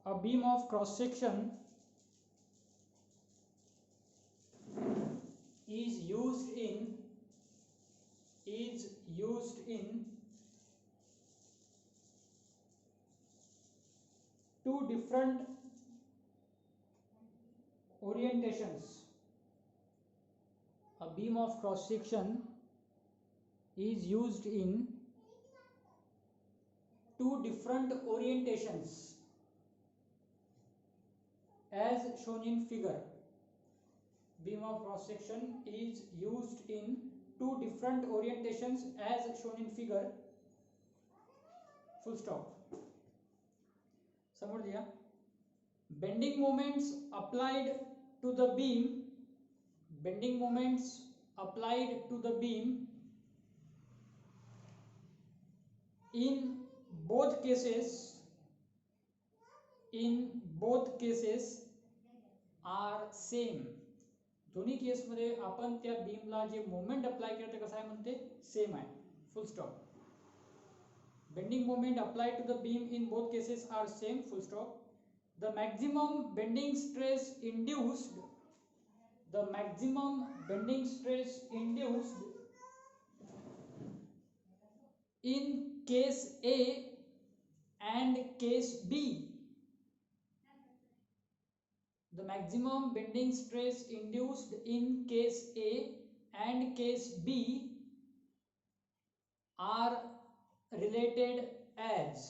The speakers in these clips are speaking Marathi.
A beam of cross section is used in two different orientations. A beam of cross section is used in two different orientations as shown in figure. Beam of cross section is used in two different orientations as shown in figure. Full stop. समझ लिया. Bending moments applied to the beam in both cases are same. दोन्ही केस मध्ये आपण त्या बीमला जे मोमेंट अप्लाय केलं ते कसं आहे म्हणते सेम आहे. Full stop. Bending moment applied to the beam in both cases are same. Full stop. The maximum bending stress induced in case A and case B. The maximum bending stress induced in case A and case B are related as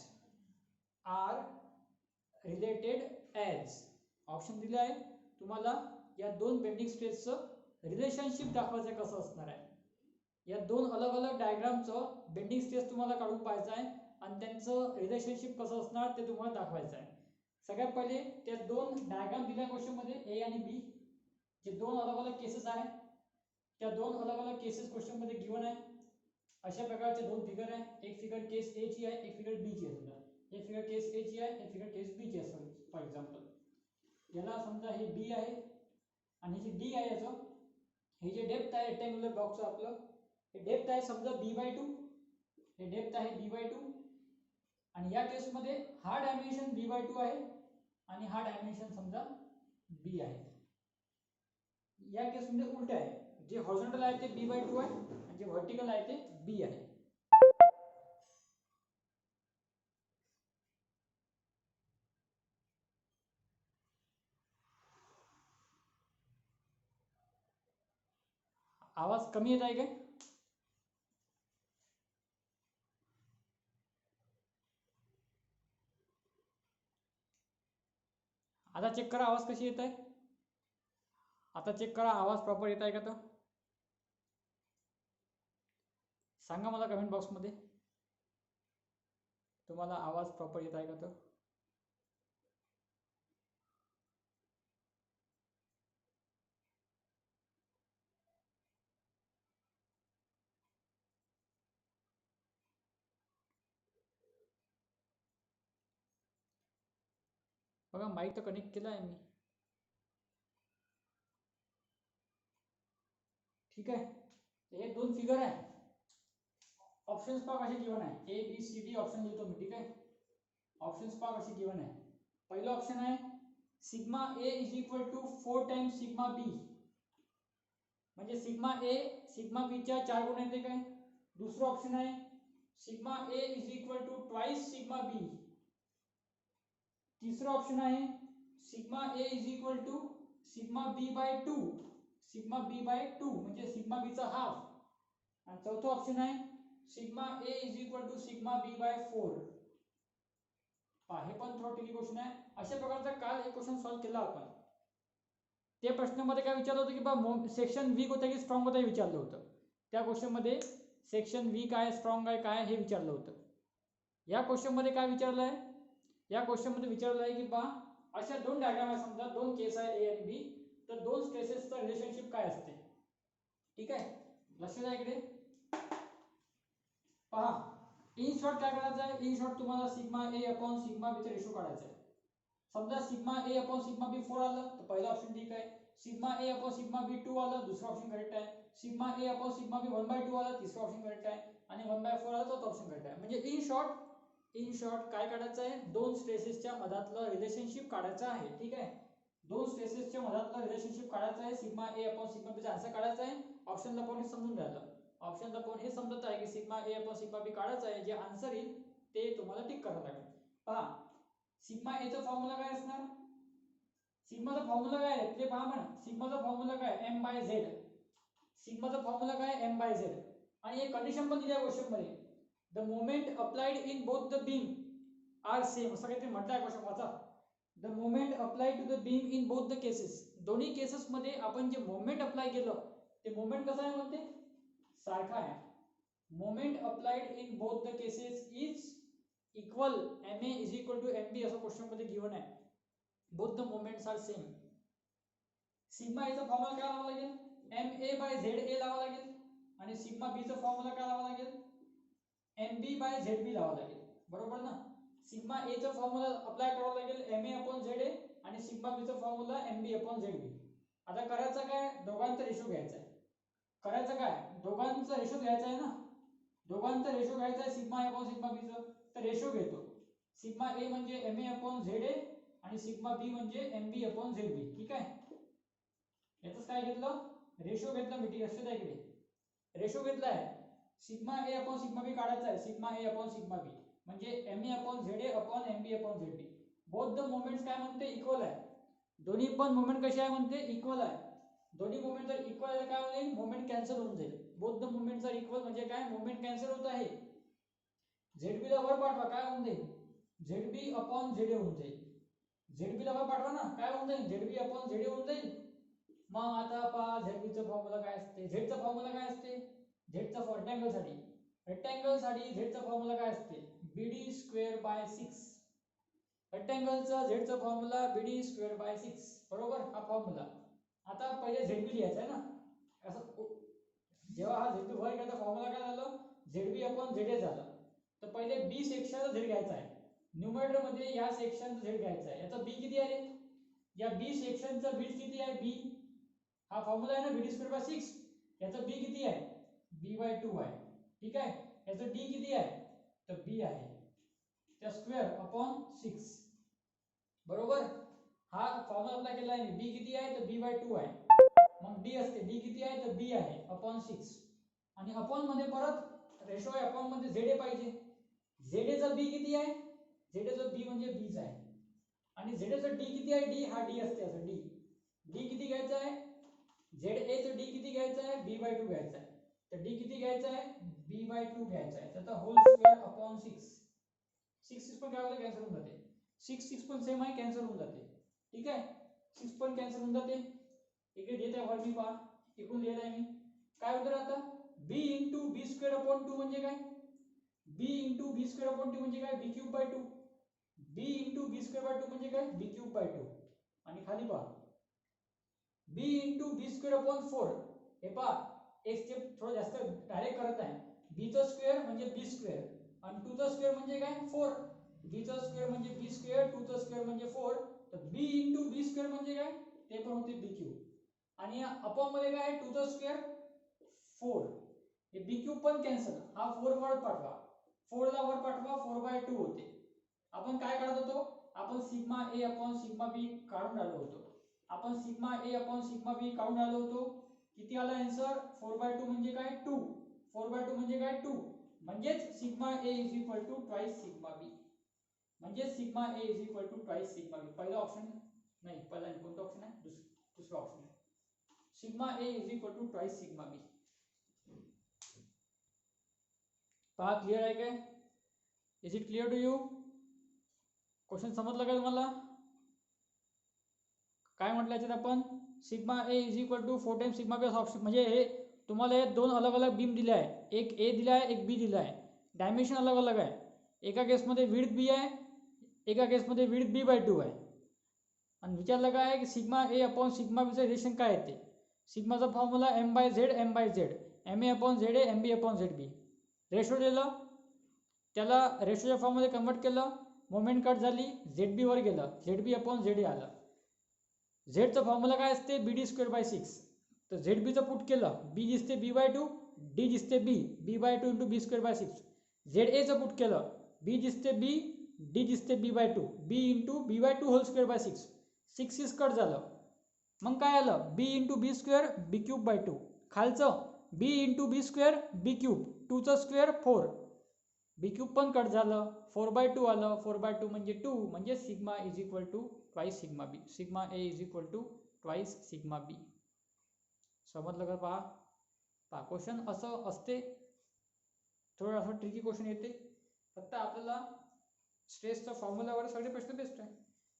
option दिले आहे तुम्हाला. या दोन बेंडिंग स्ट्रेसचं रिलेशनशिप दाखवायचं कसं असणार आहे. या दोन अलग अलग डायग्रामचं बेंडिंग स्ट्रेस तुम्हाला काढून पाहायचं आहे आणि त्यांचं रिलेशनशिप कसं असणार ते तुम्हाला दाखवायचं आहे. सगळ्यात पहिले त्या दोन डायग्राम दिल्या क्वेश्चन मध्ये ए आणि बी, जे दोन अलग अलग केसेस आहेत त्या दोन अलग अलग केसेस क्वेश्चन मध्ये गिवन आहे. अशा प्रकारचे दोन फिगर आहे. एक फिगर केस ए ची आहे, एक फिगर बी ची आहे. समजा एक फिगर केस ए ची आहे, एक फिगर केस बी ची आहे. फॉर एक्झाम्पल याला समजा हे बी आहे आणि हे डी आहे. याचं हे जे डेप्थ आहे रेक्टँग्युलर बॉक्सचं आपलं हे डेप्थ आहे समजा b/2. हे डेप्थ आहे b/2 आणि या केस मध्ये हा डायमेन्शन b/2 आहे आणि हा डायमेन्शन समजा b आहे. या केस मध्ये उलट आहे. जे हॉरिझॉन्टल आहे ते b/2 आहे आणि जे व्हर्टिकल आहे ते b आहे. आवाज कमी येत आहे काय? आता चेक करा आवाज कशी येत आहे. आता चेक करा आवाज प्रॉपर येत आहे का. तर सांगा मला कमेंट बॉक्स मध्ये तुम्हाला आवाज प्रॉपर येत आहे का. तर बघा माईक तर कनेक्ट केला आहे मी. ठीक आहे. हे दोन फिगर आहे. ऑप्शन्स पहा कसे गिवन आहे. A B C D option लिहितो मी. ठीक आहे. ऑप्शन्स पहा कसे गिवन आहे. पहिलं ऑप्शन आहे sigma A is equal to 4 times sigma B. म्हणजे सिग्मा ए सिग्मा बी च्या 4 गुण येते काय. दुसरं ऑप्शन आहे sigma A is equal to twice sigma B. तीसरा ऑप्शन आहे sigma A is equal to sigma B by 2. Sigma B by 2 म्हणजे सिग्मा बी चा हाफ. आणि चौथा ऑप्शन आहे sigma A is equal to sigma B by 4. हे पण थोडं ट्रिकी क्वेश्चन आहे. अशा प्रकारचा काल एक क्वेश्चन सॉल्व्ह केला आपण. त्या प्रश्नामध्ये काय विचारलं होतं की बा सेक्शन वीक होतं की स्ट्रॉंग होतं हे विचारलं होतं. त्या क्वेश्चन मध्ये सेक्शन वीक आहे स्ट्रॉंग आहे काय हे विचारलं होतं. या क्वेश्चन मध्ये काय विचारलं आहे. या क्वेश्चन मध्ये विचारलं आहे की बा अशा दोन डायग्राम आहे समजा दोन केस आहे ए आणि बी. तर दोन स्ट्रेसेसचं रिलेशनशिप काय असते. ठीक आहे. लक्ष द्या इकडे पहा. इन शॉर्ट काय करायचं आहे. इन शॉर्ट तुम्हाला sigma A upon sigma B चा रेशो काढायचा आहे. समजा सिग्मा ए अपॉन सिग्मा बी 4 आलं तर पहिला ऑप्शन ठीक आहे. सिग्मा ए अपॉन सिग्मा बी 2 आलं दुसरा ऑप्शन करेक्ट आहे. सिग्मा ए अपॉन सिग्मा बी 1/2 आलं तिसरा ऑप्शन करेक्ट आहे आणि 1/4 आलं चौथा ऑप्शन करेक्ट आहे. म्हणजे इन शॉर्ट इन शॉर्ट काय काढायचं आहे, दोन स्ट्रेसेसच्या मधातलं रिलेशनशिप काढायचं आहे. ठीक आहे, दोन स्ट्रेसेसच्या मधातलं रिलेशनशिप काढायचं आहे. सिग्मा ए अपॉन सिग्मा बीचा आन्सर काढायचा आहे. ऑप्शनला पाहून हे समजून घ्यायला, ऑप्शनला पाहून हे समजत आहे की सिग्मा ए अपॉन सिग्मा बी काढायचं आहे. जे आन्सर येईल ते तुम्हाला टिक करावं लागेल. पहा सिग्मा ए चा फॉर्म्युला काय असणार, सिग्माचा फॉर्म्युला काय आहे ते पहा म्हणा. सिग्माचा फॉर्म्युला काय, एम बाय झेड. सिग्माचा फॉर्म्युला काय, एम बाय झेड. आणि एक कंडिशन पण दिली आहे क्वेश्चन मध्ये, the moment applied in both the beam are same, असं काहीतरी म्हटलं आहे क्वेश्चन वाचा. The moment applied to the beam in both the cases, दोन्ही केसेस मध्ये आपण जे मोमेंट अप्लाय केलं ते मोमेंट कसं आहे म्हणते, सारखा आहे. Moment applied in both the cases is equal, M A is equal to M B असं क्वेश्चन मध्ये गिवन आहे. Both the moments are same. Sigma A चा फॉर्म्युला काय लावावा लागेल, M A by Z A लावावा लागेल. आणि सिग्मा बी चा फॉर्म्युला काय लावावा लागेल, एम बी बाय झेड बी लावावा लागेल. बरोबर ना. सिग्मा ए चा फॉर्म्युला अप्लाय करावा लागेल M A upon Z A, आणि सिग्मा बी चा formula M B upon Z B. आता करायचं काय, दोघांचा रेशो घ्यायचा आहे. करायचं काय, दोघांचा रेशो घ्यायचा आहे ना, दोघांचा रेशो घ्यायचा आहे sigma A upon sigma B चा. तर रेशो घेतो, सिग्मा ए म्हणजे M A upon Z A आणि सिग्मा बी म्हणजे M B upon Z B. ठीक आहे, याच काय घेतलं, रेशो घेतला. मी लक्ष द्या इकडे, रेशो घेतला आहे. Sigma A upon sigma B काढायचा आहे, sigma A upon sigma B म्हणजे M A upon Z A upon M B upon Z B. Both the moments काय म्हणते, इक्वल आहे. दोन्ही पण मोमेंट कशी आहे म्हणते, इक्वल आहे. दोन्ही मोमेंट जर इक्वल आहे काय होईल, मोमेंट कॅन्सल होऊन जाईल. Both the moments are equal म्हणजे काय, मोमेंट कॅन्सल होत आहे. झेड ला वर पाठवा, काय होऊन जाईल, Z B upon Z A होऊन जाईल. झेड ला वर पाठवा ना, काय होऊन जाईल, Z B upon Z A होऊन जाईल. मग आता पहा झेड बी चा फॉर्म्युला काय असते, झेड चा फॉर्म्युला काय असते, झेड चा रेक्टँगल साठी, रेक्टँगल साठी झेड चा फॉर्म्युला काय असते, बीडी स्क्वेअर बाय 6. रेक्टँगलचा झेड चा फॉर्म्युला बीडी स्क्वेअर बाय 6. बरोबर, हा फॉर्म्युला. आता पहिले झेड बी लिहायचा आहे ना, असं जेव्हा हा झेड बी वर गेला फॉर्म्युला काय झालं, Z B upon Z A झालं. तर पहिले बी सेक्शनचा झेड घ्यायचा आहे, न्यूमरेटर मध्ये या सेक्शनचा झेड घ्यायचा आहे. याचा बी किती आहे रे, या बी सेक्शनचा विड्थ किती आहे, बी, हा फॉर्म्युला आहे ना बीडी स्क्वेअर बाय 6. याचा बी किती आहे, बी बाय 2 आहे. ठीक आहे, याचा डी किती आहे, तर बी आहे, त्या स्क्वेअर अपॉन 6. बरोबर, हा फॉर्म्युला अप्लाय केला आहे. बी किती आहे, तर बी बाय 2 आहे. मग डी असते, डी किती आहे, तर बी आहे अपॉन 6. आणि अपॉन मध्ये परत रेशो आहे, अपॉन मध्ये झेड ए पाहिजे. झेड ए चा बी किती आहे, झेड ए चा बी म्हणजे बीच आहे. आणि झेड ए चा डी किती आहे, डी, हा डी असते असं, डी, डी किती घ्यायचा आहे, झेड ए चा डी किती घ्यायचा आहे, बी बाय 2 घ्यायचा आहे. तर डी किती घ्यायचा आहे, बी बाय 2 घ्यायचा आहे. त्याचा होल स्क्वेअर अपॉन 6. 6 पण काय होतं, कॅन्सल होऊन जाते. 6 पण सेम आहे, कॅन्सल होऊन जाते. ठीक आहे, 6 पण कॅन्सल होऊन जाते. इकडे देत आहे वर मी, पहा इकडून लिहित आहे मी. काय होतं आता, B into B square upon 2 म्हणजे काय, B into B square upon 2 म्हणजे काय, B cube by 2. B into B square by 2 म्हणजे काय, बी क्यूब बाय 2. आणि खाली पहा बी इंटू बी स्क्वेअर अपॉन 4. हे पहा एक स्टेप थोडं जास्त डायरेक्ट करत आहे. बी चा स्क्वेअर म्हणजे बी स्क्वेअर आणि 2 चा स्क्वेअर म्हणजे काय, 4. बी चा स्क्वेअर म्हणजे बी स्क्वेअर, 2 चा स्क्वेअर म्हणजे 4. तर बी इंटू बी स्क्वेअर म्हणजे काय, ते पण होते बी क्यूब. आणि अपॉन मध्ये काय आहे, 2 चा स्क्वेअर 4. हे बी क्यूब पण कॅन्सल, हा 4 वर पाठवा, 4 ला वर पाठवा, 4 बाय 2 होते. आपण काय काढत होतो, आपण सिग्मा ए अपॉन सिग्मा बी काढून आलो होतो. आपण सिग्मा ए अपॉन सिग्मा बी काढून आलो होतो. किती आला आन्सर, 4 बाय 2 म्हणजे काय, 2. 4 बाय 2 म्हणजे काय, 2. म्हणजेच sigma A is equal to twice sigma B. म्हणजे sigma A is equal to twice sigma B. पहिला ऑप्शन नाही, पहिला कोणता ऑप्शन आहे, दुसरा ऑप्शन आहे. Sigma A is equal to twice sigma B. पहा क्लिअर आहे काय, is it clear to you, question समजलं का तुम्हाला. काय म्हटलं याच्यात आपण, sigma A is equal to 4 times sigma B option. म्हणजे हे तुम्हाला हे दोन अलग अलग बीम दिले आहे, एक ए दिला आहे, एक बी दिला आहे. डायमेन्शन अलग अलग आहे. एका केसमध्ये विड्थ बी आहे, एका केसमध्ये विड्थ बी बाय 2 आहे. आणि विचारलं काय आहे की सिग्मा ए अपॉन सिग्मा बीचं रिलेशन काय येते. सिग्माचा formula M by Z, M by Z, M A upon Z A, M B upon Z B. Ratio दिलं, त्याला रेशोच्या फॉर्ममध्ये कन्वर्ट केलं, मोमेंट कट झाली, झेड बी वर गेलं, Z B upon Z A आलं. झेडचा फॉर्म्युला काय असते, बी डी स्क्वेअर बाय 6. तर झेड बीचं पुट केलं, बी दिसते बी बाय 2, डी दिसते B, B by 2 into B square by 6. Z एचं पुट केलं, बी दिसते बी, डी दिसते B by 2, B into B by 2 whole square by 6, 6 cut झालं. मग काय आलं, B into B square B cube by 2. खालचं B into B square B cube, 2चा स्क्वेअर 4, बी क्यूब पण कट झालं, 4 बाय 2 आलं, 4 बाय 2 म्हणजे 2, म्हणजे sigma is equal to twice sigma B, sigma A is equal to twice sigma B. समजलं का? पहा क्वेश्चन असं असते, थोडं असं ट्रिकी क्वेश्चन येते. फक्त आपल्याला स्ट्रेसचा फॉर्म्युलावर सगळे प्रश्न बेस्ट आहे.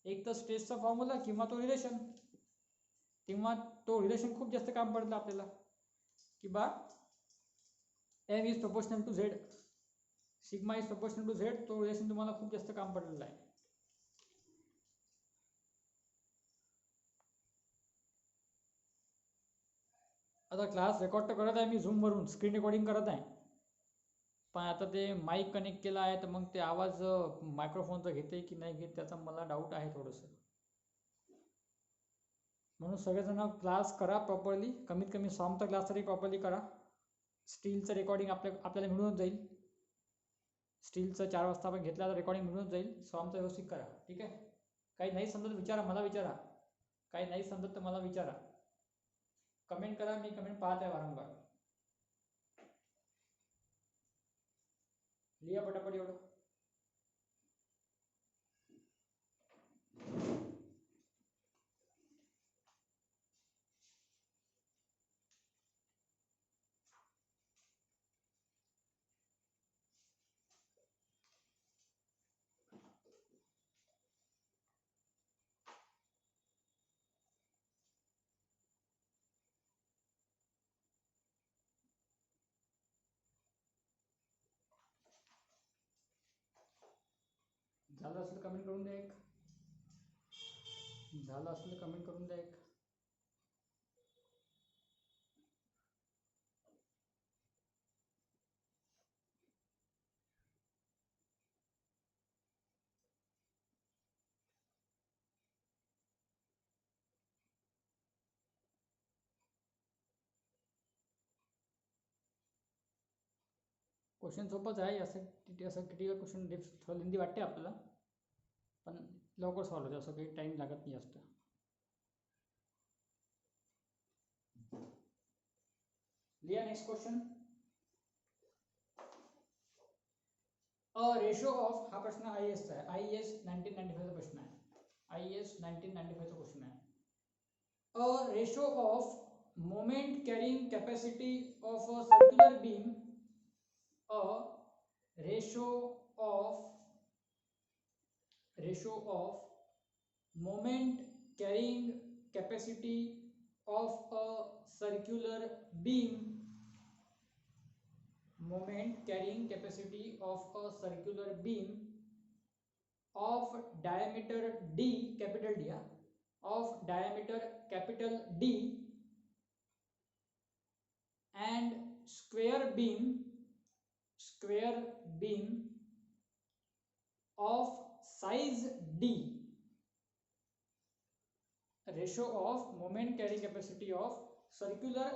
एक तर स्ट्रेसचा फॉर्म्युला किंवा तो रिलेशन, किंवा तो रिलेशन खूप जास्त काम पडलं आपल्याला की बा M is proportional to Z, sigma is proportional to Z, तो रिलेशन तुम्हाला खूप जास्त काम पडलेला आहे. आता क्लास रेकॉर्ड तर करत आहे मी झूमवरून, स्क्रीन रेकॉर्डिंग करत आहे, पण आता ते माईक कनेक्ट केला आहे तर मग ते आवाज मायक्रोफोनचा घेते की नाही घेत त्याचा मला डाऊट आहे थोडंसं. म्हणून सगळेजण क्लास करा प्रॉपरली, कमीत कमी सॉमचा क्लास तरी प्रॉपरली करा. स्टीलचं रेकॉर्डिंग आपल्याला मिळून जाईल, स्टीलचं 4 वाजता आपण घेतलं तर रेकॉर्डिंग मिळून जाईल. सॉमचं व्यवस्थित करा, ठीक आहे. काही नाही समजत विचारा, मला विचारा, काही नाही समजत तर मला विचारा, कमेंट करा, मी कमेंट पाहत आहे वारंवार. लिहा पटापट एवढं. झालं असेल कमेंट करून द्या एक, झालं असेल कमेंट करून द्या एक. क्वेश्चन सोपंच आहे, असं क्रिटिकल क्वेश्चन थोडं लेंदी वाटते आपल्याला, पण लवकर सॉल्व्ह होते, असं काही टाईम लागत नाही जास्त. लिहा next question. A ratio of, हा प्रश्न IAS चा आहे, IAS 1995 चा प्रश्न आहे, IAS 1995 चा क्वेश्चन आहे. A ratio of moment carrying capacity of a circular beam, a ratio of moment carrying capacity of a circular beam, moment carrying capacity of a circular beam of diameter d, capital D, of diameter capital D and square beam of size d. Ratio of moment carrying capacity of circular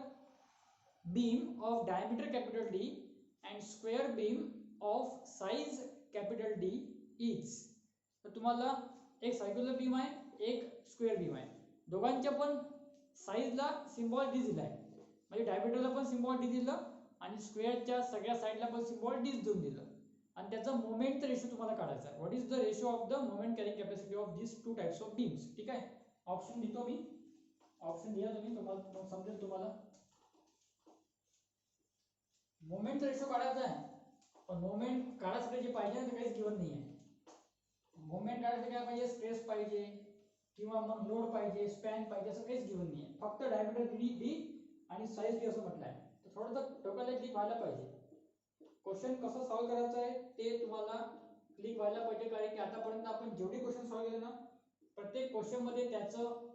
beam of diameter capital D and square beam of size capital D is. तर तुम्हाला एक सर्क्युलर बीम आहे, एक स्क्वेअर बीम आहे, दोघांच्या पण साईजला सिम्बॉल डी दिला आहे, म्हणजे डायमीटरला पण सिम्बॉल डी दिलं आणि स्क्वेअरच्या सगळ्या साईडला पण सिम्बॉल डी देऊन दिलं, आणि त्याचा मोमेंटचा रेशो तुम्हाला काढायचा आहे. What is the ratio of the moment carrying capacity of this two types of beams. ठीक आहे, ऑप्शन लिहितो मी, ऑप्शन लिहा तुम्ही, तुम्हाला समजेल. तुम्हाला मोमेंटचा रेशो काढायचा आहे, पण मोमेंट काढायसाठी जे पाहिजे ते काहीच गिवन नाही आहे. मोमेंट काढायसाठी काय पाहिजे, स्ट्रेस पाहिजे किंवा मग लोड पाहिजे, स्पॅन पाहिजे, असं काहीच गिवन नाही आहे. फक्त डायमीटर डी आणि साईज डी असं म्हटलं आहे. तर थोडंसं डोक्याला क्लिक व्हायला पाहिजे. क्वेश्चन कसं सॉल्व्ह करायचं आहे ते तुम्हाला क्लिक व्हायला पाहिजे, कारण की आतापर्यंत आपण जेवढे क्वेश्चन सॉल्व्ह केले ना, प्रत्येक क्वेश्चन मध्ये त्याचं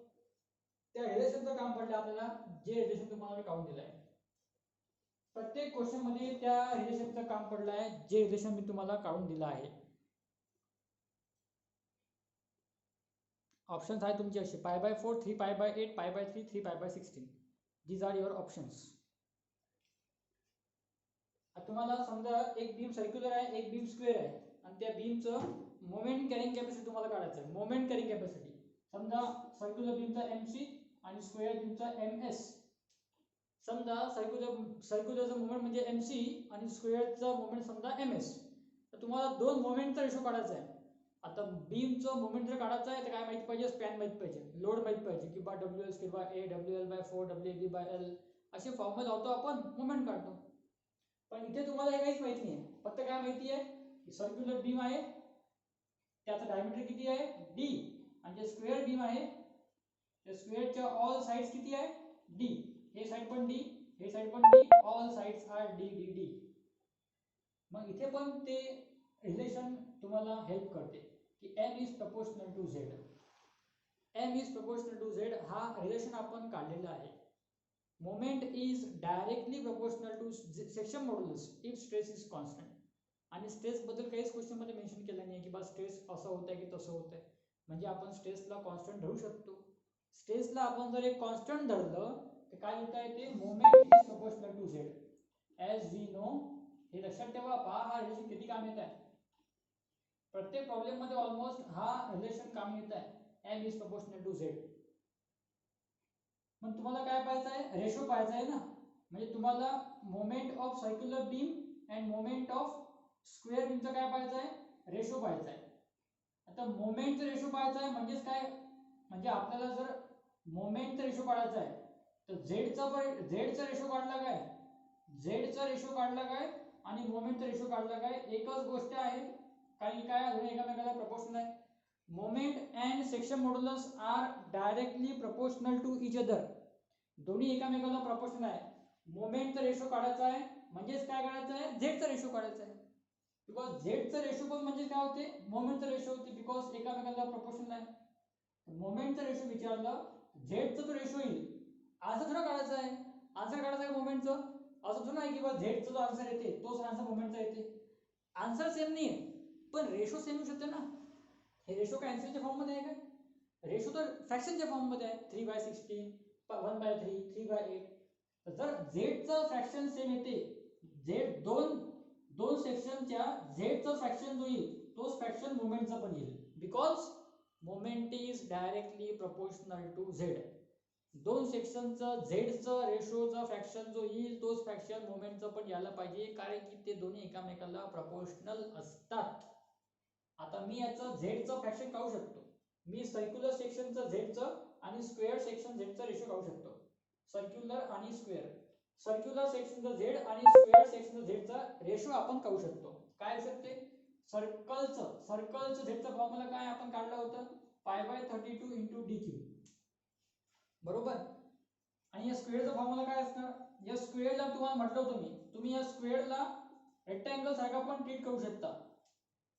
त्या रिलेशनचं काम पडलं आपल्याला, जे रिलेशन तुम्हाला मी काढून दिलं आहे. प्रत्येक क्वेश्चन मध्ये त्या रिलेशनचं काम पडलं आहे, जे रिलेशन मी तुम्हाला काढून दिलं आहे. ऑप्शन्स आहे तुमचे असे, π/4, 3π/8, π/3, 3π/16. These are your options. तुम्हाला समजा एक बीम सर्क्युलर आहे, एक बीम स्क्वेअर आहे, आणि त्या बीमचं मोमेंट कॅरिंग कॅपॅसिटी तुम्हाला काढायचं आहे. मोमेंट कॅरिंग कॅपॅसिटी समजा सर्क्युलर बीमचा MC आणि स्क्वेअर बीमचा MS. समजा सर्क्युलरचा मोमेंट म्हणजे MC आणि स्क्वेअरचा मोमेंट समजा MS. तर तुम्हाला दोन मोमेंटचा रेशो काढायचा आहे. आता बीमचं मोमेंट जर काढायचं आहे तर काय माहिती पाहिजे, स्पॅन माहिती पाहिजे, लोड माहिती पाहिजे की बा WL2/A WL/4 WAB/L असे फॉर्म्युला लावतो आपण, मोमेंट काढतो. पण इथे तुम्हाला हे काहीच माहिती नाही, फक्त काय माहिती आहे की सर्क्युलर बीम आहे, त्याचं डायमीटर किती आहे D, आणि जे स्क्वेअर बीम आहे त्या स्क्वेअरच्या ऑल साइड्स किती आहे D. हे साइड पण D, हे साइड पण D, all sides are D D D. मग इथे पण ते रिलेशन तुम्हाला हेल्प करते की M is proportional to Z. M is proportional to Z हा रिलेशन आपण काढलेला आहे. Moment is directly proportional to section modulus if stress is constant. आणि स्ट्रेस बद्दल काहीच क्वेश्चन मध्ये मेन्शन केलं नाही की बा स्ट्रेस असं होत आहे की तसं होत आहे. म्हणजे आपण स्ट्रेसला कॉन्स्टंट धरू शकतो. स्ट्रेसला आपण जर एक कॉन्स्टंट धरलं तर काय लिहिता येते, moment is proportional to Z as we know. हे लक्षात ठेवा, पहा हा रिलेशन किती काम येत आहे. प्रत्येक प्रॉब्लेम मध्ये ऑलमोस्ट हा रिलेशन काम येत आहे, M is proportional to Z. मग तुम्हाला काय पाहायचं आहे, रेशो पाहायचा आहे ना. म्हणजे तुम्हाला moment of circular beam and moment of square बीमचा काय पाहायचं आहे, रेशो पाहायचा आहे. आता मोमेंटचा रेशो पाहायचा आहे म्हणजेच काय, म्हणजे आपल्याला जर मोमेंटचा रेशो काढायचा आहे तर झेडचा रेशो काढला काय, झेडचा रेशो काढला काय आणि मोमेंटचा रेशो काढला काय, एकच गोष्ट आहे. कारण काय दोन्ही एकामेकाला प्रपोर्शनल आहे. Moment and section modulus are directly proportional to each other. दोन्ही एकामेकाला प्रपोर्शनल आहे. मोमेंटचा रेशो काढायचा आहे म्हणजेच काय काढायचं आहे, झेडचा रेशो काढायचा आहे. बिकॉज झेडचा रेशो पण म्हणजे काय होते, मोमेंटचा रेशो होते, बिकॉज एकामेकाला प्रपोर्शनल आहे. मोमेंटचा रेशो विचारला, झेडचा तो रेशो येईल असं थोडं काढायचं आहे. आन्सर काढायचं आहे मोमेंटचं, असं थोडं आहे की बा झेडचा जो आन्सर येते तोच आन्सर मोमेंटचा येते. आन्सर सेम नाही आहे पण रेशो सेम होऊ शकते ना. हे रेशो काय अँसरच्या फॉर्म मध्ये आहे काय, रेशो तर फ्रॅक्शनच्या फॉर्म मध्ये आहे. 3/16 1/3 3/8. जर झेडचं फ्रॅक्शन सेम येते, झेड दोन सेक्शनच्या झेडचं फ्रॅक्शन जो येईल तोच फ्रॅक्शन मोमेंटचा पण येईल, because moment is directly proportional to Z. दोन सेक्शनचं झेडचं रेशोचा फ्रॅक्शन जो येईल तोच फ्रॅक्शन मोमेंटचं पण यायला पाहिजे, कारण की ते दोन्ही एकामेकाला प्रपोर्शनल असतात. आता मी याचं झेडचं फ्रॅक्शन काढू शकतो. मी सर्क्युलर सेक्शनचं झेडचं आणि स्क्वेअर सेक्शन झेडचा रेशो काढू शकतो. सर्क्युलर आणि स्क्वेअर, सर्क्युलर सेक्शनचं झेड आणि स्क्वेअर सेक्शनचं झेडचा रेशो आपण काढू शकतो. काय असू शकते, सर्कलचं झेडचा फॉर्म्युला काय आपण काढलं होतं, π/32 × dq, बरोबर. आणि या स्क्वेअरचा फॉर्म्युला काय असणार, या स्क्वेअरला तुम्हाला म्हटलं होतं तुम्ही या स्क्वेअरला रेक्टँगल सारखा पण ट्रीट करू शकता.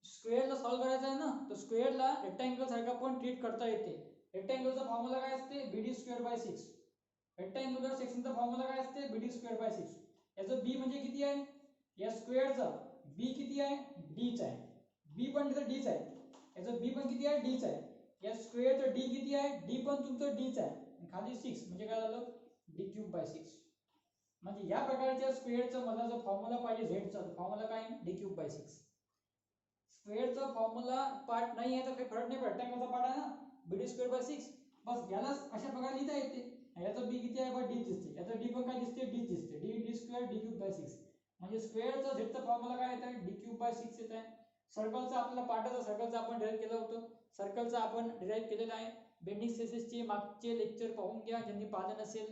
स्क्वेअरला सॉल्व्ह करायचं आहे ना, तर स्क्वेअरला रेक्टँगल सारखा पण ट्रीट करता येते. रेक्टँगलचा फॉर्म्युला काय असते, BD²/6. रेक्टँग्युलर सेक्शनचा फॉर्म्युला काय असते, BD²/6. याचं बी म्हणजे किती आहे, या स्क्वेअरचा बी किती आहे, डीच आहे. बी पण तिथं डीच आहे, याचं बी पण किती आहे, डीच आहे. या स्क्वेअरचं डी किती आहे, डी पण तुमचं डीच आहे. खाली 6 म्हणजे काय झालं, D³/6. म्हणजे या प्रकारच्या स्क्वेअरचा मला जर फॉर्म्युला पाहिजे झेडचा, फॉर्म्युला काय, D³/6. स्क्वेअरचा फॉर्म्युला पार्ट नाही आहे तर काही फरक नाही, रेक्टँगलचा पार्ट आहे ना, BD²/6. बस यालाच अशा प्रकारे लिहिता येते. याचा बी किती आहे, बा डी दिसते, याचा डी पण काय दिसते, डी दिसते, D² D³/6. म्हणजे स्क्वेअरचा झेडचा फॉर्म्युला काय येत आहे, D³/6 येत आहे. सर्कलचा आपल्याला पार्टचा, सर्कलचा आपण डिराईव्ह केलं होतं, सर्कलचा आपण डिराईव्ह केलेला आहे. बेंडिंग स्ट्रेसेसचे मागचे लेक्चर पाहून घ्या ज्यांनी पाहिलं नसेल.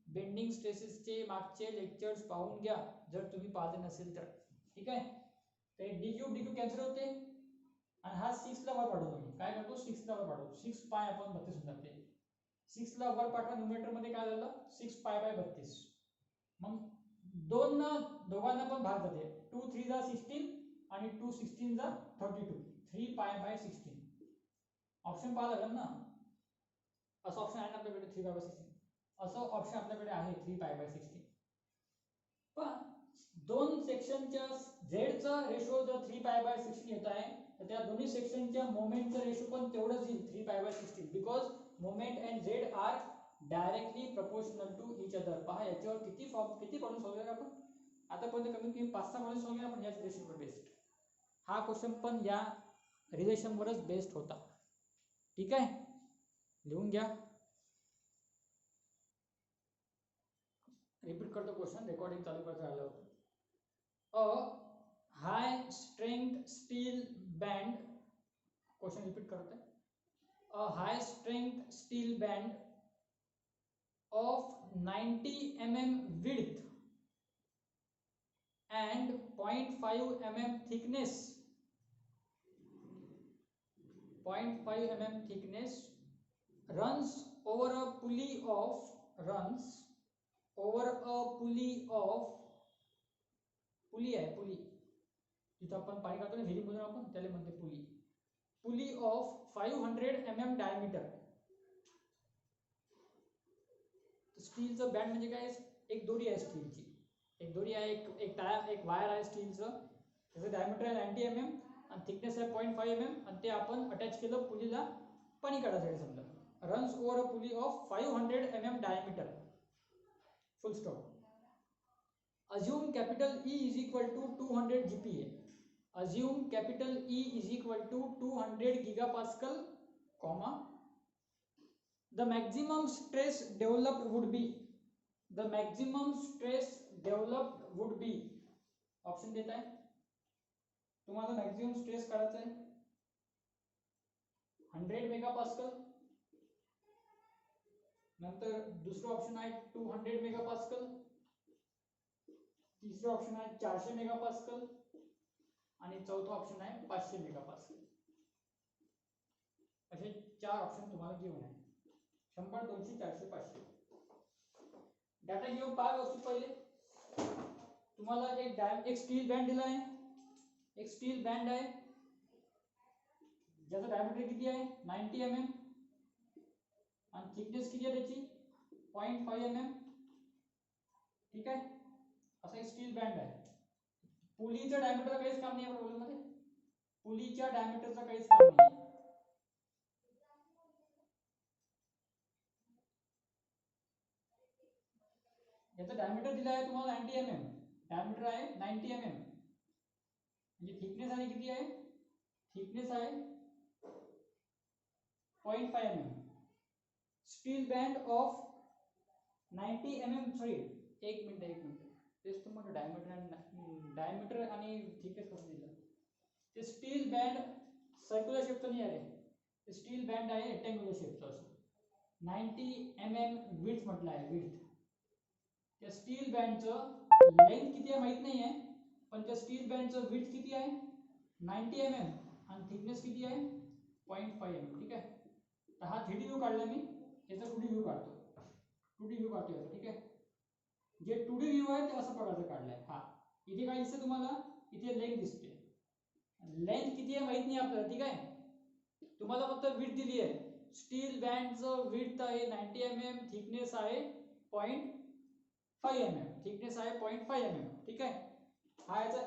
बेंडिंग स्ट्रेसेसचे मागचे लेक्चर्स पाहून घ्या जर तुम्ही पाहिलं नसेल तर, ठीक आहे. ते D³ कॅन्सल होते आणि हा 6 ला वर पाठवतो. मी काय करतो, 6 ला वर पाठवतो, 6π/32 होऊन जाते. 6 ला वर पाठवा, न्यूमरेटर मध्ये काय झालं, 6π/32. मग दोघांना पण भाग जाते, 2 3 जा 16 आणि 2 16 जा 32, 3π/16. ऑप्शन पाहा लागेल ना, असं ऑप्शन आहे ना आपल्याकडे 3π/16, असं ऑप्शन आपल्याकडे आहे 3π/16. पण दोन सेक्शनच्या झेडचा रेशो जर 3π/16 येत आहे तर त्या दोन्ही सेक्शनच्या मोमेंटचा रेशो पण तेवढंच येईल 3π/16, because moment and Z are directly proportional to each other. पहा याच्यावर किती प्रॉब्लेम सॉल्व्ह केला आपण आतापर्यंत, कमीत कमी 5-6 प्रॉब्लेम सॉल्व्ह केला आपण याच रेशोवर बेस्ड. हा क्वेश्चन पण या रिलेशनवरच बेस्ड होता. ठीक आहे, लिहून घ्या. रिपीट करतो क्वेश्चन, रेकॉर्डिंग चालू करायचं राहिलं होतं. A high strength steel band, question repeat करत आहे. A high strength steel band of 90 mm width and 0.5 mm thickness, 0.5 mm thickness runs over a pulley of pulley आहे, पुली जिथं आपण पाणी काढतो ना विहिरीमधून, आपण त्याला म्हणते पुली ऑफ 500 mm डायमीटर. स्टीलचं बँड म्हणजे काय, एक दोरी आहे स्टीलची, एक दोरी आहे, एक वायर आहे स्टीलचं, त्याचं डायमीटर आहे 90 mm आणि थिकनेस आहे 0.5 mm आणि ते आपण अटॅच केलं पुलीला पाणी काढायसाठी. समजा runs over a pulley of 500 mm diameter, full stop. Assume capital E is equal to 200 GPa. Assume capital E is equal to 200 gigapascal, comma the maximum stress developed would be, the maximum stress developed would be, option देता है तुम्हाला. मॅक्झिमम स्ट्रेस काढायचा आहे 100 मेगापास्कल, नंतर दुसरं ऑप्शन आहे 200 मेगापास्कल, तिसरं ऑप्शन आहे 400 मेगापास्कल आणि चौथा ऑप्शन आहे 500 मेगापास्कल. असे 4 ऑप्शन तुम्हाला घेऊन आहे. 100, 200, 400, 500. डाटा घेऊन पाय वस्तू. पहिले तुम्हाला एक स्टील बँड दिला आहे, एक स्टील बँड आहे ज्याचा डायमीटर किती आहे 90 mm आणि थिकनेस किती आहे त्याची 0.5 mm. ठीक आहे, असा एक स्टील बँड आहे. पुलीच्या डायमीटरचा काहीच काम नाही प्रॉब्लेम मध्ये, पुलीच्या डायमीटरचा काहीच काम नाही. याचा डायमीटर दिला आहे तुम्हाला 90 mm, डायमीटर आहे 90 mm म्हणजे थिकनेस आहे किती आहे, थिकनेस आहे 0.5 mm. Steel band of 90 mm, sorry एक मिनिट तेच तुम्हाला डायमीटर आणि थिकनेस कसं दिलं. ते स्टील बँड सर्क्युलर शेपचं नाही आहे, ते स्टील बँड आहे रेक्टँग्युलर शेपचं. असं 90 mm विड्थ म्हटलं आहे, विड्थ. त्या स्टील बँडचं लेंथ किती आहे माहित नाही आहे, पण त्या स्टील बँडचं विड्थ किती आहे 90 mm आणि थिकनेस किती आहे 0.5 mm. ठीक आहे, तर हा 3D व्ह्यू काढला मी, याचा 2D व्ह्यू काढतो, 2D व्ह्यू काढतो याचा. ठीक आहे, जे 2D व्ह्यू आहे ते असं प्रकारचं काढलाय. हा इथे काय दिसतं तुम्हाला, इथे लेंथ दिसते, लेंथ किती आहे माहित नाही आपल्याला. ठीक आहे, तुम्हाला फक्त विड्थ दिली आहे. स्टील बँडचं विड्थ आहे 90 mm, थिकनेस आहे 0.5 mm, थिकनेस आहे 0.5 mm. ठीक आहे, हा याचा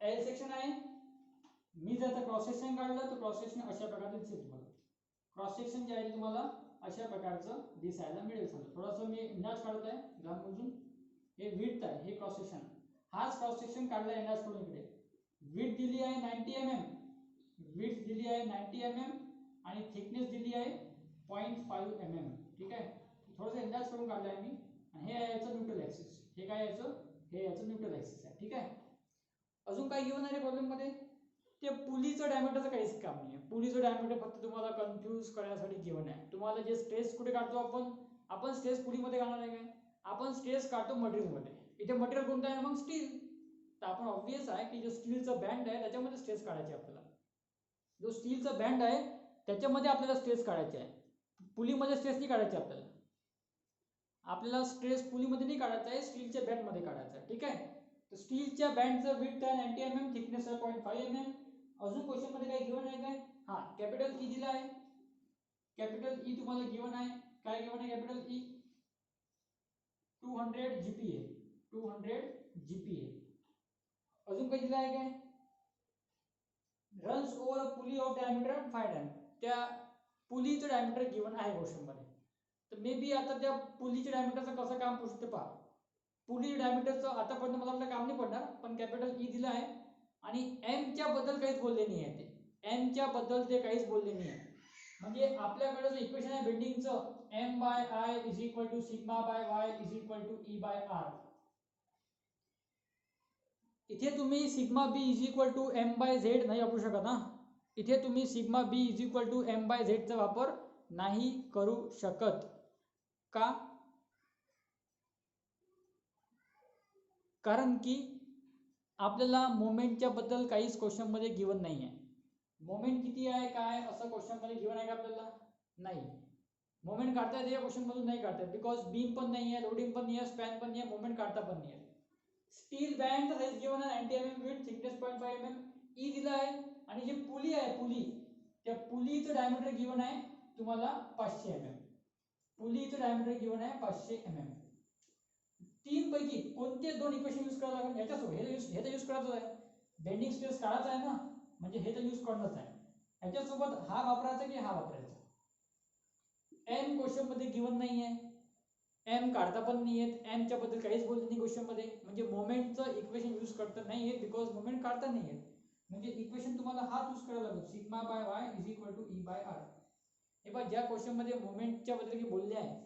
एल सेक्शन आहे. मी जर आता क्रॉस सेक्शन काढलं तर क्रॉस सेक्शन अशा प्रकारचं दिसेल तुम्हाला. क्रॉस सेक्शन जे आहे तुम्हाला अशा प्रकारचं दिसायला मिळेल. समजा थोडंसं मी अंदाज काढत आहे लांबून, हे विड्थ आहे, हे क्रॉस सेक्शन, हाच क्रॉस सेक्शन काढला अंदाज करून. इकडे विड्थ दिली आहे 90 mm, विड्थ दिली आहे 90 mm आणि थिकनेस दिली आहे 0.5 mm. ठीक आहे, थोडंसं अंदाज करून काढला आहे मी. आणि हे आहे याचं न्यूट्रल ॲक्सिस, हे काय याचं, हे याचं न्यूट्रल ॲक्सिस आहे. ठीक आहे, अजून काय घेऊन आहे प्रॉब्लेम मध्ये, ते पुलीचं डायमीटरचं काहीच काम नाही आहे. पुलीचं डायमीटर फक्त तुम्हाला कन्फ्यूज करण्यासाठी घेऊन आहे. तुम्हाला जे स्ट्रेस कुठे काढतो आपण स्ट्रेस पुलीमध्ये काढणार आहे काय, आपण स्ट्रेस काढतो मटेरियलमध्ये. इथे मटेरियल कोणतं आहे मग, स्टील. तर आपण ऑब्वियस आहे की जो स्टीलचा बँड आहे त्याच्यामध्ये स्ट्रेस काढायचे आपल्याला, जो स्टीलचा बँड आहे त्याच्यामध्ये आपल्याला स्ट्रेस काढायचे आहे, पुलीमध्ये स्ट्रेस नाही काढायचे आपल्याला. आपल्याला स्ट्रेस पुलीमध्ये नाही काढायचा आहे, स्टीलच्या बँडमध्ये काढायचा आहे. ठीक आहे, तर स्टीलच्या बँडचं विड्थ आहे 90 mm, थिकनेस आहे 0.5 mm. अजून क्वेश्चन मध्ये काय गिवन आहे काय, हा कॅपिटल ई दिला आहे, कॅपिटल ई तुम्हाला गिवन आहे. काय गिवन आहे कॅपिटल ई, 200 GPa, 200 GPa. अजून काय दिलं आहे काय, runs over a pulley of diameter 5 mm. त्या पुलीचं डायमीटर गिवन आहे क्वेश्चन मध्ये. तर मे बी आता त्या पुलीच्या डायमीटरचं कसं काम करू शकते पहा. पुली डायमीटरचं आतापर्यंत मला आपलं काम नाही पडणार, पण कॅपिटल ई दिला आहे आणि एमच्या बद्दल काहीच बोलले नाही आहे ते, एमच्या बद्दल ते काहीच बोलले नाही आहे. म्हणजे आपल्याकडे जो इक्वेशन आहे बेंडिंगचं M by I is equal to sigma by Y is equal to E by R, इथे तुम्ही sigma B is equal to M by Z नाही वापरू शकत ना. इथे तुम्ही sigma B is equal to M by झेडचा वापर नाही करू शकत. का? कारण की आपल्याला मोमेंटच्या बद्दल काहीच क्वेश्चन मध्ये गिवन नाही आहे. मोमेंट किती आहे काय असं क्वेश्चन मध्ये गिवन आहे का आपल्याला? नाही. मोमेंट काढता येते या क्वेश्चन मधून? नाही काढता येत, बिकॉज बीम पण नाही आहे, लोडिंग पण नाही आहे, स्पॅन पण नाही आहे, मोमेंट काढता पण नाही आहे. स्टील बँडचा साइज गिवन आहे 90 mm width, thickness 0.5 mm, E दिला आहे. आणि जे पुली आहे पुली, त्या पुलीचं डायमीटर गिवन आहे तुम्हाला 500 mm, पुलीचं डायमीटर गिवन आहे 500 mm. तीन पैकी कोणते दोन इक्वेशन यूज करावं लागेल? याच्यासोबत हे तर यूज करायचं आहे, बेंडिंग स्ट्रेस काढायचा आहे ना, म्हणजे हे तर यूज करणंच आहे. याच्यासोबत हा वापरायचा की हा वापरायचा? एम क्वेश्चन मध्ये गिवन नाही आहे, एम काढता पण नाही येत, एमच्या बद्दल काहीच बोलत नाही क्वेश्चन मध्ये, म्हणजे मोमेंटचं इक्वेशन यूज करता नाही येत बिकॉज मोमेंट काढता नाही येत. म्हणजे इक्वेशन तुम्हाला हा यूज करायला लागेल, sigma by Y is equal to E by R. हे बघा ज्या क्वेश्चन मध्ये मोमेंटच्या बद्दल काही बोलले आहे